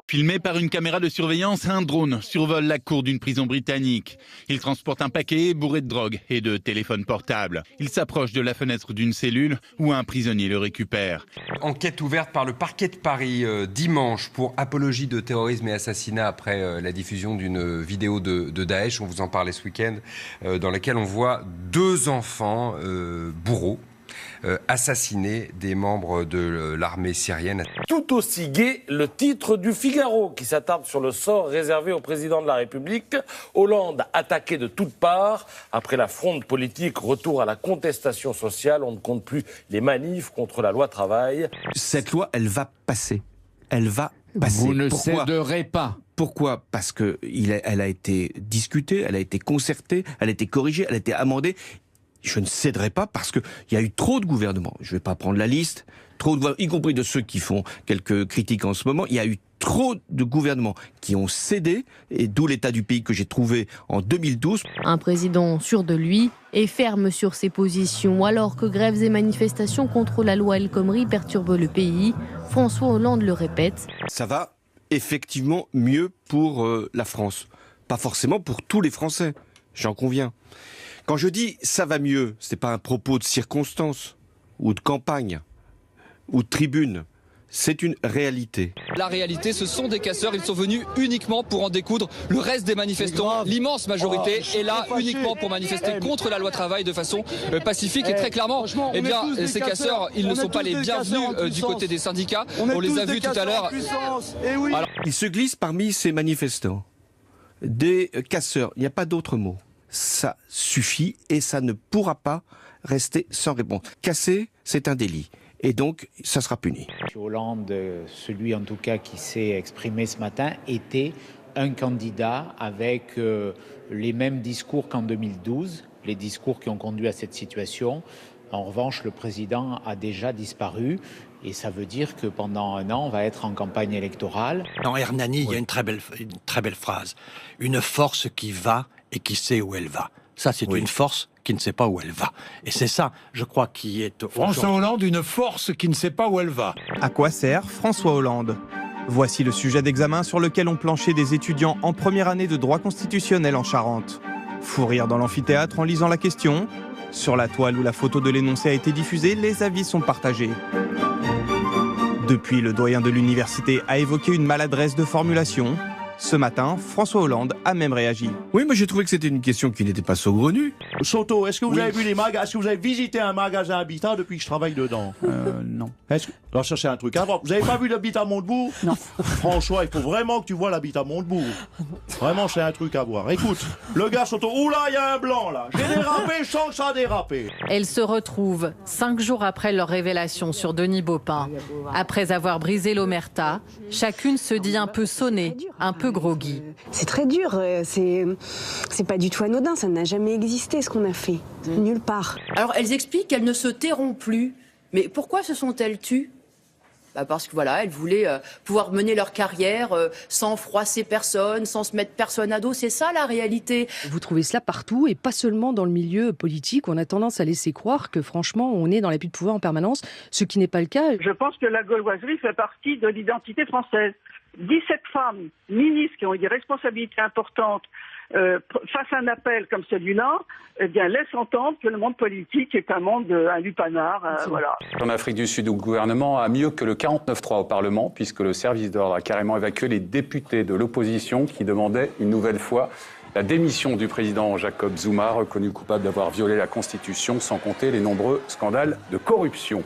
Filmé par une caméra de surveillance, un drone survole la cour d'une prison britannique. Il transporte un paquet bourré de drogue et de téléphones portables. Il s'approche de la fenêtre d'une cellule où un prisonnier le récupère. Enquête ouverte par le parquet de Paris dimanche pour apologie de terrorisme et assassinat après la diffusion d'une vidéo de Daesh, on vous en parlait ce week-end, dans laquelle on voit 2 enfants bourreaux assassiner des membres de l'armée syrienne. Tout aussi gai, le titre du Figaro qui s'attarde sur le sort réservé au président de la République. Hollande attaqué de toutes parts. Après la fronde politique, retour à la contestation sociale. On ne compte plus les manifs contre la loi travail. Cette loi, elle va passer. Elle va passer. Vous ne céderez pas. Pourquoi ? Parce qu'elle a été discutée, elle a été concertée, elle a été corrigée, elle a été amendée. Je ne céderai pas parce qu'il y a eu trop de gouvernements. Je ne vais pas prendre la liste, y compris de ceux qui font quelques critiques en ce moment. Il y a eu trop de gouvernements qui ont cédé, et d'où l'état du pays que j'ai trouvé en 2012. Un président sûr de lui et ferme sur ses positions. Alors que grèves et manifestations contre la loi El Khomri perturbent le pays, François Hollande le répète. Ça va effectivement mieux pour la France. Pas forcément pour tous les Français, j'en conviens. Quand je dis « ça va mieux », ce n'est pas un propos de circonstance, ou de campagne, ou de tribune. C'est une réalité. La réalité, ce sont des casseurs. Ils sont venus uniquement pour en découdre. Le reste des manifestants, l'immense majorité, est là uniquement pour manifester contre la loi travail de façon pacifique. Et très clairement, eh bien, ces casseurs, ils ne sont pas les bienvenus du côté des syndicats. On les a vus tout à l'heure. Il se glisse parmi ces manifestants des casseurs. Il n'y a pas d'autre mot. Ça suffit et ça ne pourra pas rester sans réponse. Casser, c'est un délit. Et donc, ça sera puni. Hollande, celui en tout cas qui s'est exprimé ce matin, était un candidat avec les mêmes discours qu'en 2012, les discours qui ont conduit à cette situation. En revanche, le président a déjà disparu et ça veut dire que pendant 1 an, on va être en campagne électorale. Dans Hernani, il y a une très belle phrase. Une force qui va et qui sait où elle va. Ça, c'est une force qui ne sait pas où elle va. Et c'est ça, je crois, qui est... François Hollande, une force qui ne sait pas où elle va. À quoi sert François Hollande ? Voici le sujet d'examen sur lequel ont planché des étudiants en première année de droit constitutionnel en Charente. Fou rire dans l'amphithéâtre en lisant la question. Sur la toile où la photo de l'énoncé a été diffusée, les avis sont partagés. Depuis, le doyen de l'université a évoqué une maladresse de formulation. Ce matin, François Hollande a même réagi. Oui, mais j'ai trouvé que c'était une question qui n'était pas saugrenue. Soto, est-ce que vous avez vu les magasins? Est-ce que vous avez visité un magasin Habitat depuis que je travaille dedans? Non. Alors ça, c'est un truc à voir. Vous avez pas vu l'Habitat Montebourg? Non. François, il faut vraiment que tu vois l'Habitat Montebourg. Vraiment, c'est un truc à voir. Écoute, le gars Soto, oula, il y a un blanc là. J'ai dérapé, je sens que ça a dérapé. Elles se retrouvent 5 jours après leur révélation sur Denis Baupin. Après avoir brisé l'omerta, chacune se dit un peu sonnée, un peu groggy. C'est très dur, c'est pas du tout anodin, ça n'a jamais existé ce qu'on a fait, nulle part. Alors elles expliquent qu'elles ne se tairont plus, mais pourquoi se sont-elles tues ? Parce que voilà, elles voulaient pouvoir mener leur carrière sans froisser personne, sans se mettre personne à dos, c'est ça la réalité. Vous trouvez cela partout et pas seulement dans le milieu politique, où on a tendance à laisser croire que franchement on est dans l'abus de pouvoir en permanence, ce qui n'est pas le cas. Je pense que la gauloiserie fait partie de l'identité française. 17 femmes ministres qui ont eu des responsabilités importantes face à un appel comme celui-là, eh bien, laisse entendre que le monde politique est un monde, un lupanar, voilà. En Afrique du Sud, le gouvernement a mieux que le 49-3 au Parlement, puisque le service d'ordre a carrément évacué les députés de l'opposition qui demandaient une nouvelle fois la démission du président Jacob Zuma, reconnu coupable d'avoir violé la Constitution, sans compter les nombreux scandales de corruption.